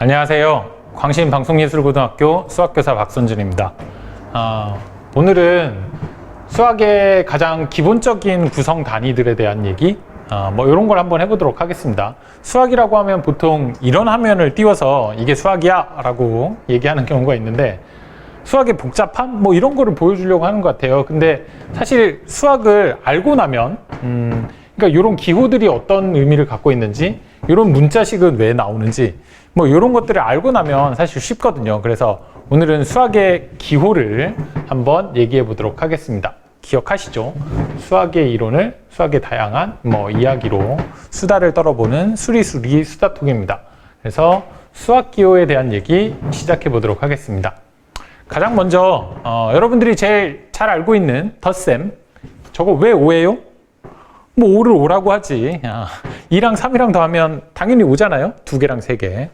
안녕하세요. 광신방송예술고등학교 수학교사 박선준입니다. 오늘은 수학의 가장 기본적인 구성 단위들에 대한 얘기, 이런 걸 한번 해보도록 하겠습니다. 수학이라고 하면 보통 이런 화면을 띄워서 이게 수학이야 라고 얘기하는 경우가 있는데, 수학의 복잡함? 이런 거를 보여주려고 하는 것 같아요. 근데 사실 수학을 알고 나면, 그러니까 이런 기호들이 어떤 의미를 갖고 있는지, 이런 문자식은 왜 나오는지, 이런 것들을 알고 나면 사실 쉽거든요. 그래서 오늘은 수학의 기호를 한번 얘기해 보도록 하겠습니다. 기억하시죠? 수학의 이론을 수학의 다양한 이야기로 수다를 떨어보는 수리수리 수다톡입니다. 그래서 수학 기호에 대한 얘기 시작해 보도록 하겠습니다. 가장 먼저 여러분들이 제일 잘 알고 있는 덧셈, 저거 왜 5예요? 5를 5라고 하지. 2랑 3이랑 더하면 당연히 5잖아요. 2개랑 3개.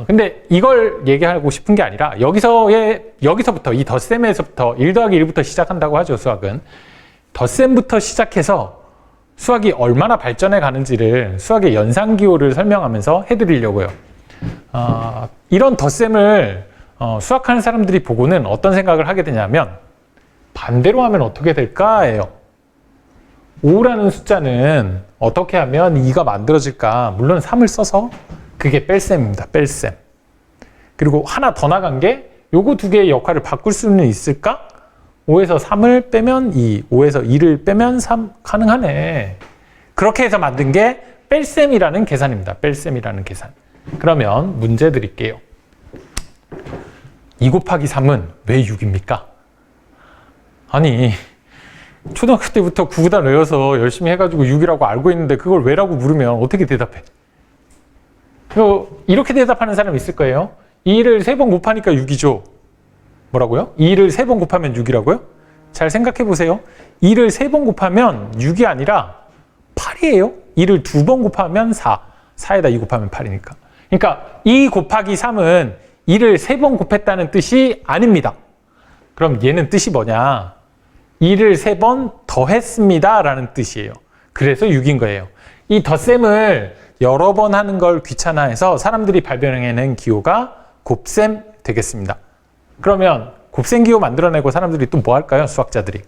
근데 이걸 얘기하고 싶은 게 아니라 여기서부터 이 덧셈에서부터 1 더하기 1부터 시작한다고 하죠. 수학은 덧셈부터 시작해서 수학이 얼마나 발전해 가는지를 수학의 연산기호를 설명하면서 해드리려고요. 이런 덧셈을 수학하는 사람들이 보고는 어떤 생각을 하게 되냐면, 반대로 하면 어떻게 될까예요. 5라는 숫자는 어떻게 하면 2가 만들어질까? 물론 3을 써서 그게 뺄셈입니다. 뺄셈. 그리고 하나 더 나간 게 요거 두 개의 역할을 바꿀 수는 있을까? 5에서 3을 빼면 2, 5에서 2를 빼면 3 가능하네. 그렇게 해서 만든 게 뺄셈이라는 계산입니다. 뺄셈이라는 계산. 그러면 문제 드릴게요. 2 곱하기 3은 왜 6입니까? 아니, 초등학교 때부터 구구단 외워서 열심히 해가지고 6이라고 알고 있는데 그걸 왜라고 물으면 어떻게 대답해? 이렇게 대답하는 사람 있을 거예요. 2를 3번 곱하니까 6이죠. 뭐라고요? 2를 3번 곱하면 6이라고요? 잘 생각해 보세요. 2를 3번 곱하면 6이 아니라 8이에요. 2를 2번 곱하면 4. 4에다 2 곱하면 8이니까. 그러니까 2 곱하기 3은 2를 3번 곱했다는 뜻이 아닙니다. 그럼 얘는 뜻이 뭐냐? 2를 3번 더했습니다 라는 뜻이에요. 그래서 6인 거예요. 이 덧셈을 여러 번 하는 걸 귀찮아해서 사람들이 발견해낸 기호가 곱셈 되겠습니다. 그러면 곱셈 기호 만들어내고 사람들이 또 뭐 할까요? 수학자들이.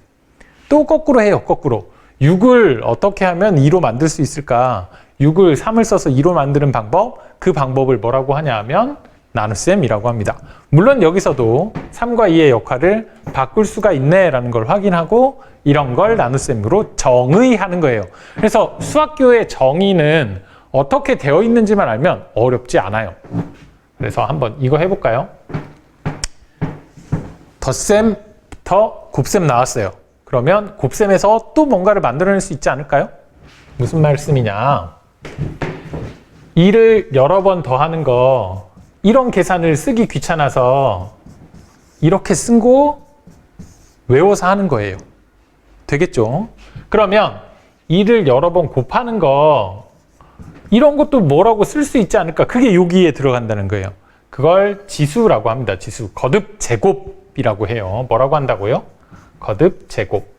또 거꾸로 해요. 거꾸로. 6을 어떻게 하면 2로 만들 수 있을까? 6을 3을 써서 2로 만드는 방법, 그 방법을 뭐라고 하냐 하면 나눗셈이라고 합니다. 물론 여기서도 3과 2의 역할을 바꿀 수가 있네 라는 걸 확인하고 이런 걸 나눗셈으로 정의하는 거예요. 그래서 수학교의 정의는 어떻게 되어 있는지만 알면 어렵지 않아요. 그래서 한번 이거 해볼까요? 덧셈부터 곱셈 나왔어요. 그러면 곱셈에서 또 뭔가를 만들어낼 수 있지 않을까요? 무슨 말씀이냐? 2를 여러 번 더하는 거, 이런 계산을 쓰기 귀찮아서 이렇게 쓴 거 외워서 하는 거예요. 되겠죠? 그러면 2를 여러 번 곱하는 거, 이런 것도 뭐라고 쓸 수 있지 않을까? 그게 여기에 들어간다는 거예요. 그걸 지수라고 합니다. 지수. 거듭 제곱이라고 해요. 뭐라고 한다고요? 거듭 제곱.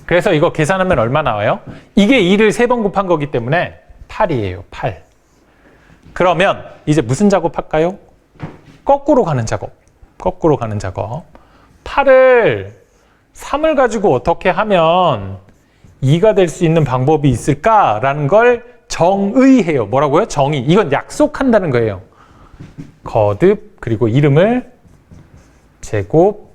그래서 이거 계산하면 얼마 나와요? 이게 2를 3번 곱한 거기 때문에 8이에요. 8. 그러면 이제 무슨 작업할까요? 거꾸로 가는 작업. 거꾸로 가는 작업. 8을 3을 가지고 어떻게 하면 2가 될 수 있는 방법이 있을까라는 걸 정의해요. 뭐라고요? 정의. 이건 약속한다는 거예요. 거듭, 그리고 이름을 제곱,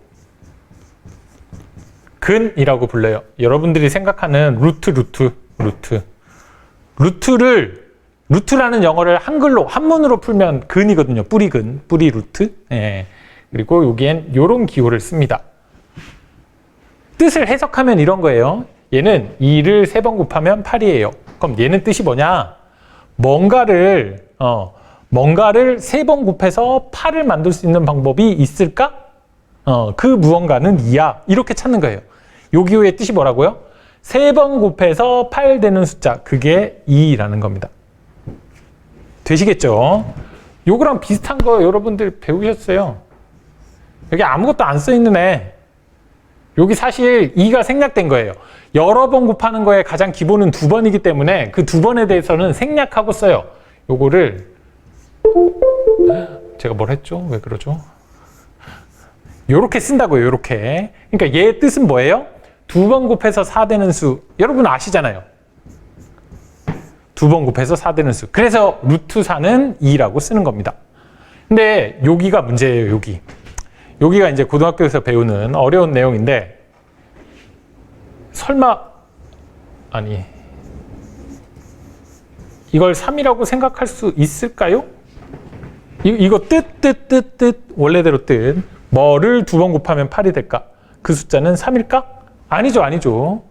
근이라고 불러요. 여러분들이 생각하는 루트라는 영어를 한글로, 한문으로 풀면 근이거든요. 뿌리근, 뿌리 루트. 예. 그리고 여기엔 요런 기호를 씁니다. 뜻을 해석하면 이런 거예요. 얘는 2를 3번 곱하면 8이에요. 그럼 얘는 뜻이 뭐냐? 뭔가를 3번 곱해서 8을 만들 수 있는 방법이 있을까? 그 무언가는 2야. 이렇게 찾는 거예요. 요 기호의 뜻이 뭐라고요? 3번 곱해서 8 되는 숫자. 그게 2라는 겁니다. 되시겠죠? 요거랑 비슷한 거 여러분들 배우셨어요. 여기 아무것도 안 써 있는 애. 여기 사실 2가 생략된 거예요. 여러 번 곱하는 거에 가장 기본은 2번이기 때문에 그 2번에 대해서는 생략하고 써요. 요거를 제가 뭘 했죠? 왜 그러죠? 요렇게 쓴다고요. 요렇게. 그러니까 얘의 뜻은 뭐예요? 2번 곱해서 4 되는 수. 여러분 아시잖아요. 2번 곱해서 4 되는 수. 그래서 루트 4는 2라고 쓰는 겁니다. 근데 여기가 문제예요. 여기가 이제 고등학교에서 배우는 어려운 내용인데 설마 아니 이걸 3이라고 생각할 수 있을까요? 이거 뜻 원래대로 뜻 뭐를 2번 곱하면 8이 될까? 그 숫자는 3일까? 아니죠.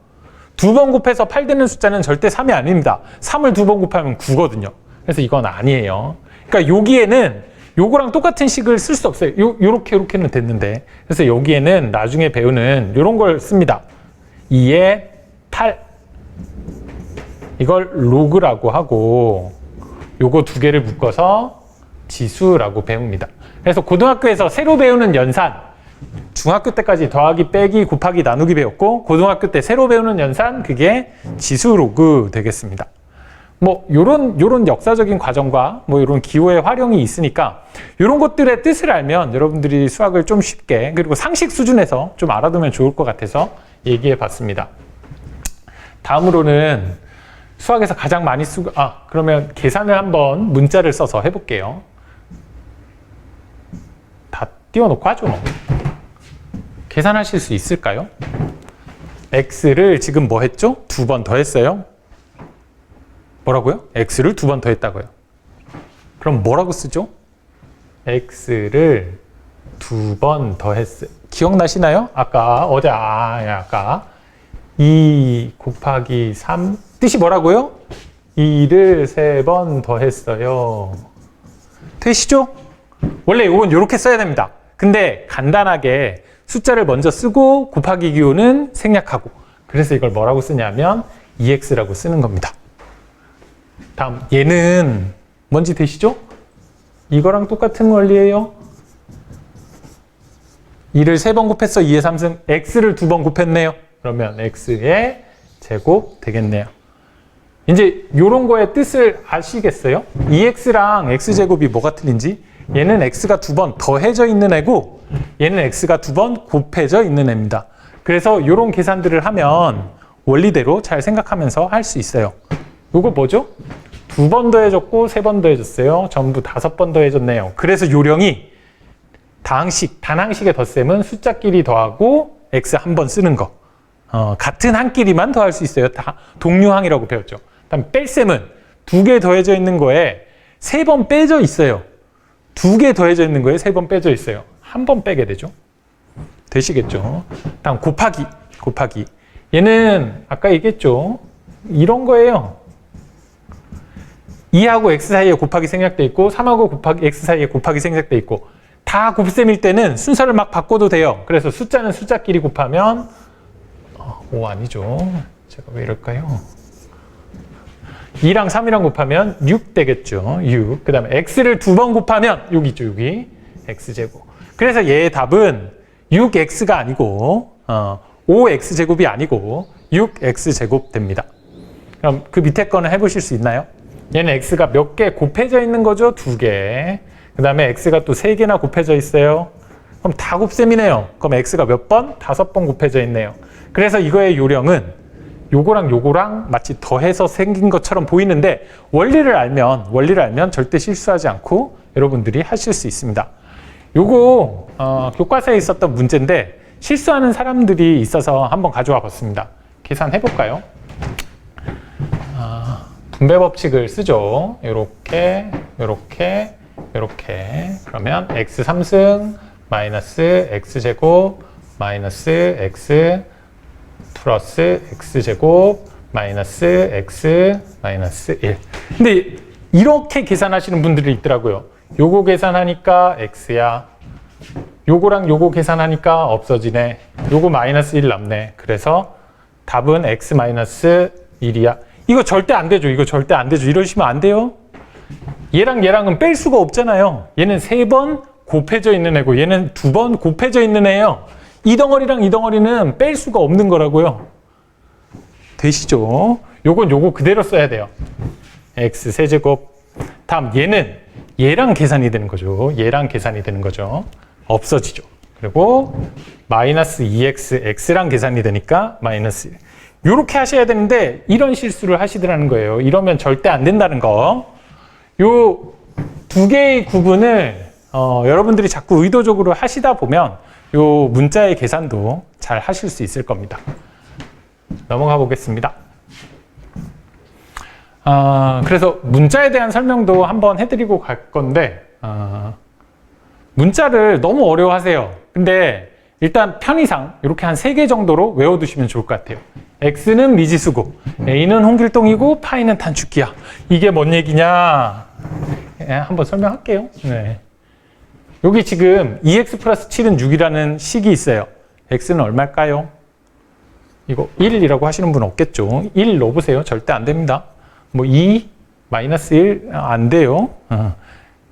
2번 곱해서 8 되는 숫자는 절대 3이 아닙니다. 3을 2번 곱하면 9거든요. 그래서 이건 아니에요. 그러니까 여기에는 요거랑 똑같은 식을 쓸 수 없어요. 요렇게는 됐는데. 그래서 여기에는 나중에 배우는 요런 걸 씁니다. 2에 8. 이걸 로그라고 하고 요거 두 개를 묶어서 지수라고 배웁니다. 그래서 고등학교에서 새로 배우는 연산, 중학교 때까지 더하기, 빼기, 곱하기, 나누기 배웠고 고등학교 때 새로 배우는 연산, 그게 지수 로그 되겠습니다. 뭐 요런 역사적인 과정과 뭐 요런 기호의 활용이 있으니까 요런 것들의 뜻을 알면 여러분들이 수학을 좀 쉽게 그리고 상식 수준에서 좀 알아두면 좋을 것 같아서 얘기해 봤습니다. 다음으로는 수학에서 가장 많이 쓰고 그러면 계산을 한번 문자를 써서 해볼게요. 다 띄워놓고 하죠. 계산하실 수 있을까요? x를 지금 뭐 했죠? 2번 더 했어요. 뭐라고요? x를 2번 더 했다고요. 그럼 뭐라고 쓰죠? x를 2번 더 했어요. 기억나시나요? 아까 2 곱하기 3 뜻이 뭐라고요? 2를 3번 더 했어요. 되시죠? 원래 이건 이렇게 써야 됩니다. 근데 간단하게 숫자를 먼저 쓰고 곱하기 기호는 생략하고 그래서 이걸 뭐라고 쓰냐면 2x라고 쓰는 겁니다. 다음 얘는 뭔지 되시죠? 이거랑 똑같은 원리예요. 2를 3번 곱했어. 2의 3승. x를 2번 곱했네요. 그러면 x의 제곱 되겠네요. 이제 이런 거의 뜻을 아시겠어요? 2x랑 x제곱이 뭐가 틀린지? 얘는 x가 2번 더해져 있는 애고 얘는 x가 2번 곱해져 있는 애입니다. 그래서 이런 계산들을 하면 원리대로 잘 생각하면서 할 수 있어요. 이거 뭐죠? 2번 더해졌고 3번 더해졌어요. 전부 5번 더해졌네요. 그래서 요령이 단항식의 덧셈은 숫자끼리 더하고 x 한 번 쓰는 거. 같은 한 끼리만 더할 수 있어요. 다 동류항이라고 배웠죠. 다음 뺄셈은 2개 더해져 있는 거에 3번 빼져 있어요. 2개 더해져 있는 거에 3번 빼져 있어요. 한 번 빼게 되죠. 되시겠죠? 다음 곱하기. 얘는 아까 얘기했죠. 이런 거예요. 2하고 x 사이에 곱하기 생략돼 있고 3하고 곱하기 x 사이에 곱하기 생략돼 있고 다 곱셈일 때는 순서를 막 바꿔도 돼요. 그래서 숫자는 숫자끼리 곱하면 5 아니죠. 제가 왜 이럴까요? 2랑 3이랑 곱하면 6 되겠죠. 6. 그 다음에 x를 2번 곱하면 여기 있죠. 여기 x제곱. 그래서 얘의 답은 6x가 아니고 5x제곱이 아니고 6x제곱 됩니다. 그럼 그 밑에 거는 해보실 수 있나요? 얘는 x가 몇 개 곱해져 있는 거죠? 2개. 그 다음에 x가 또 3개나 곱해져 있어요. 그럼 다 곱셈이네요. 그럼 x가 몇 번? 5번 곱해져 있네요. 그래서 이거의 요령은 요거랑 마치 더해서 생긴 것처럼 보이는데 원리를 알면 절대 실수하지 않고 여러분들이 하실 수 있습니다. 요거 교과서에 있었던 문제인데 실수하는 사람들이 있어서 한번 가져와 봤습니다. 계산해 볼까요? 분배 법칙을 쓰죠. 요렇게 그러면 x 3승 마이너스 x제곱 마이너스 x 플러스 x제곱 마이너스 x 마이너스 1. 근데 이렇게 계산하시는 분들이 있더라고요. 요거 계산하니까 x야. 요거랑 요거 계산하니까 없어지네. 요거 마이너스 1 남네. 그래서 답은 x 마이너스 1이야. 이거 절대 안 되죠. 이러시면 안 돼요. 얘랑은 뺄 수가 없잖아요. 얘는 3번 곱해져 있는 애고 얘는 2번 곱해져 있는 애예요. 이 덩어리랑 이 덩어리는 뺄 수가 없는 거라고요. 되시죠? 요거 그대로 써야 돼요. x 세제곱. 다음 얘는 얘랑 계산이 되는 거죠. 얘랑 계산이 되는 거죠. 없어지죠. 그리고 마이너스 2x, x랑 계산이 되니까 마이너스 1. 요렇게 하셔야 되는데 이런 실수를 하시더라는 거예요. 이러면 절대 안 된다는 거. 요 두 개의 구분을 여러분들이 자꾸 의도적으로 하시다 보면 요 문자의 계산도 잘 하실 수 있을 겁니다. 넘어가 보겠습니다. 그래서 문자에 대한 설명도 한번 해드리고 갈 건데 문자를 너무 어려워하세요. 근데 일단 편의상 이렇게 한 3개 정도로 외워두시면 좋을 것 같아요. x는 미지수고 a는 홍길동이고 파이는 단축키야. 이게 뭔 얘기냐? 한번 설명할게요. 네. 여기 지금 2x 플러스 7은 6이라는 식이 있어요. x는 얼마일까요? 이거 1이라고 하시는 분 없겠죠? 1 넣어보세요. 절대 안 됩니다. 뭐 2, 마이너스 1, 안 돼요.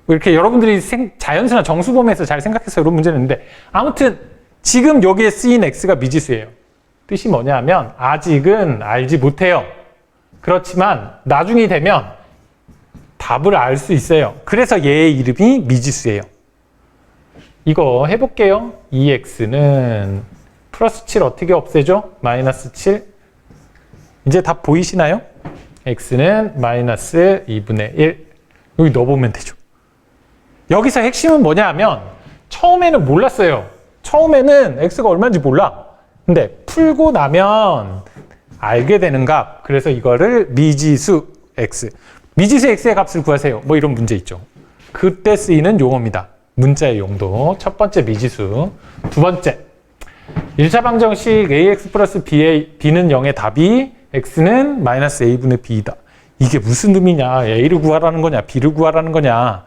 이렇게 여러분들이 자연수나 정수범위에서 잘 생각해서 이런 문제는 있는데 아무튼 지금 여기에 쓰인 x가 미지수예요. 뜻이 뭐냐면 아직은 알지 못해요. 그렇지만 나중이 되면 답을 알 수 있어요. 그래서 얘의 이름이 미지수예요. 이거 해볼게요. 2x는 플러스 7 어떻게 없애죠? 마이너스 7. 이제 답 보이시나요? x는 마이너스 2분의 1. 여기 넣어보면 되죠. 여기서 핵심은 뭐냐 하면 처음에는 몰랐어요. 처음에는 x가 얼마인지 몰라. 근데 풀고 나면 알게 되는 값. 그래서 이거를 미지수 x. 미지수 x의 값을 구하세요. 뭐 이런 문제 있죠. 그때 쓰이는 용어입니다. 문자의 용도. 첫 번째 미지수. 두 번째. 1차 방정식 ax 플러스 b는 0의 답이 x는 마이너스 a분의 b이다. 이게 무슨 의미냐? a를 구하라는 거냐? b를 구하라는 거냐?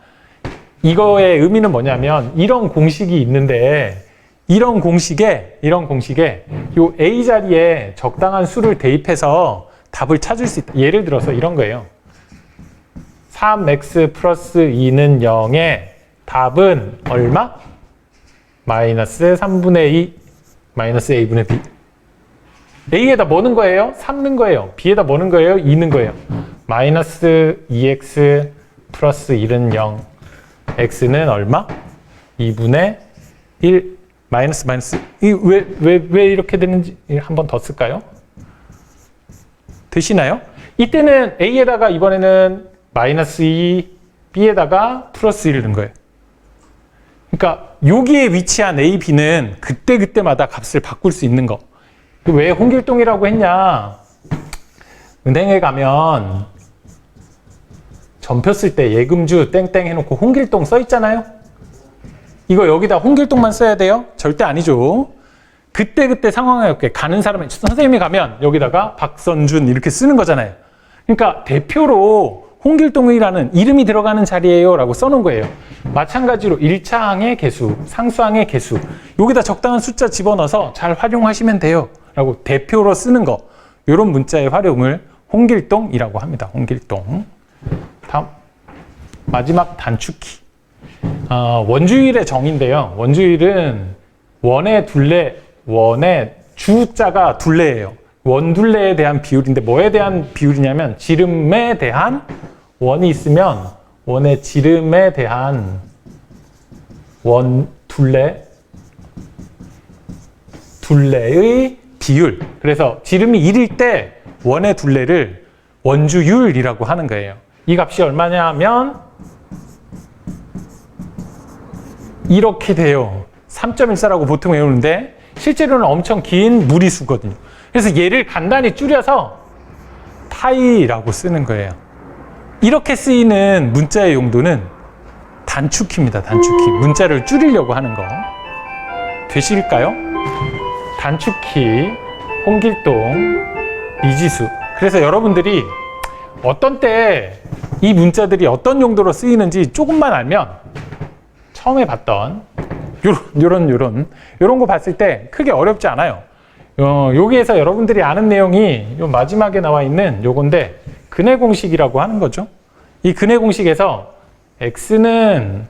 이거의 의미는 뭐냐면 이런 공식이 있는데 이런 공식에 요 a 자리에 적당한 수를 대입해서 답을 찾을 수 있다. 예를 들어서 이런 거예요. 3x 플러스 2는 0의 답은 얼마? 마이너스 3분의 2 마이너스 a분의 b. a에다 뭐 넣은 거예요? 3 넣은 거예요. b에다 뭐 넣은 거예요? 2 넣은 거예요. 마이너스 2x 플러스 1은 0. x는 얼마? 2분의 1 마이너스 왜 이렇게 되는지 한 번 더 쓸까요? 되시나요? 이때는 a에다가 이번에는 마이너스 2, b에다가 플러스 1을 넣은 거예요. 그러니까 여기에 위치한 a, b는 그때마다 값을 바꿀 수 있는 거. 왜 홍길동이라고 했냐? 은행에 가면 전표 쓸 때 예금주 땡땡 해놓고 홍길동 써 있잖아요. 이거 여기다 홍길동만 써야 돼요? 절대 아니죠. 그때 상황에 맞게 가는 사람이 선생님이 가면 여기다가 박선준 이렇게 쓰는 거잖아요. 그러니까 대표로 홍길동이라는 이름이 들어가는 자리예요 라고 써놓은 거예요. 마찬가지로 1차 항의 개수, 상수항의 개수 여기다 적당한 숫자 집어넣어서 잘 활용하시면 돼요 라고 대표로 쓰는 거. 이런 문자의 활용을 홍길동이라고 합니다. 홍길동. 다음 마지막 단축키. 원주율의 정의인데요. 원주율은 원의 주자가 둘레예요. 원둘레에 대한 비율인데 뭐에 대한 비율이냐면 지름에 대한 원이 있으면 원의 지름에 대한 둘레의 비율. 그래서 지름이 1일 때 원의 둘레를 원주율이라고 하는 거예요. 이 값이 얼마냐 하면 이렇게 돼요. 3.14라고 보통 외우는데 실제로는 엄청 긴 무리수거든요. 그래서 얘를 간단히 줄여서 파이라고 쓰는 거예요. 이렇게 쓰이는 문자의 용도는 단축키입니다. 단축키. 문자를 줄이려고 하는 거. 되실까요? 단축키, 홍길동, 미지수. 그래서 여러분들이 어떤 때 이 문자들이 어떤 용도로 쓰이는지 조금만 알면 처음에 봤던 요런 거 봤을 때 크게 어렵지 않아요. 여기에서 여러분들이 아는 내용이 요 마지막에 나와 있는 요건데 근해 공식이라고 하는 거죠. 이 근해 공식에서 x는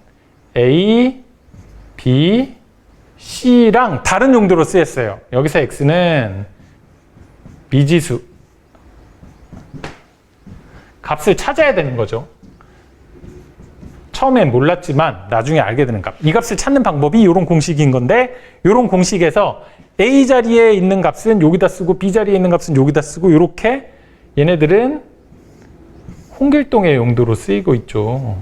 a, b, C랑 다른 용도로 쓰였어요. 여기서 X는 미지수. 값을 찾아야 되는 거죠. 처음엔 몰랐지만 나중에 알게 되는 값. 이 값을 찾는 방법이 이런 공식인 건데 이런 공식에서 A 자리에 있는 값은 여기다 쓰고 B 자리에 있는 값은 여기다 쓰고 이렇게 얘네들은 홍길동의 용도로 쓰이고 있죠.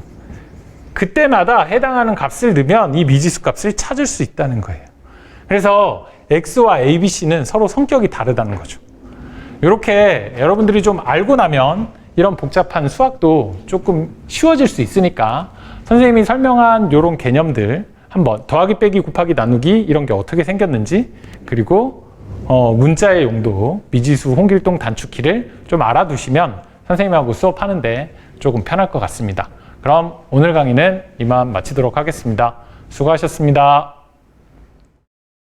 그때마다 해당하는 값을 넣으면 이 미지수 값을 찾을 수 있다는 거예요. 그래서 X와 A, B, C는 서로 성격이 다르다는 거죠. 이렇게 여러분들이 좀 알고 나면 이런 복잡한 수학도 조금 쉬워질 수 있으니까 선생님이 설명한 이런 개념들 한번 더하기, 빼기, 곱하기, 나누기 이런 게 어떻게 생겼는지 그리고 문자의 용도, 미지수, 홍길동 단축키를 좀 알아두시면 선생님하고 수업하는데 조금 편할 것 같습니다. 그럼 오늘 강의는 이만 마치도록 하겠습니다. 수고하셨습니다.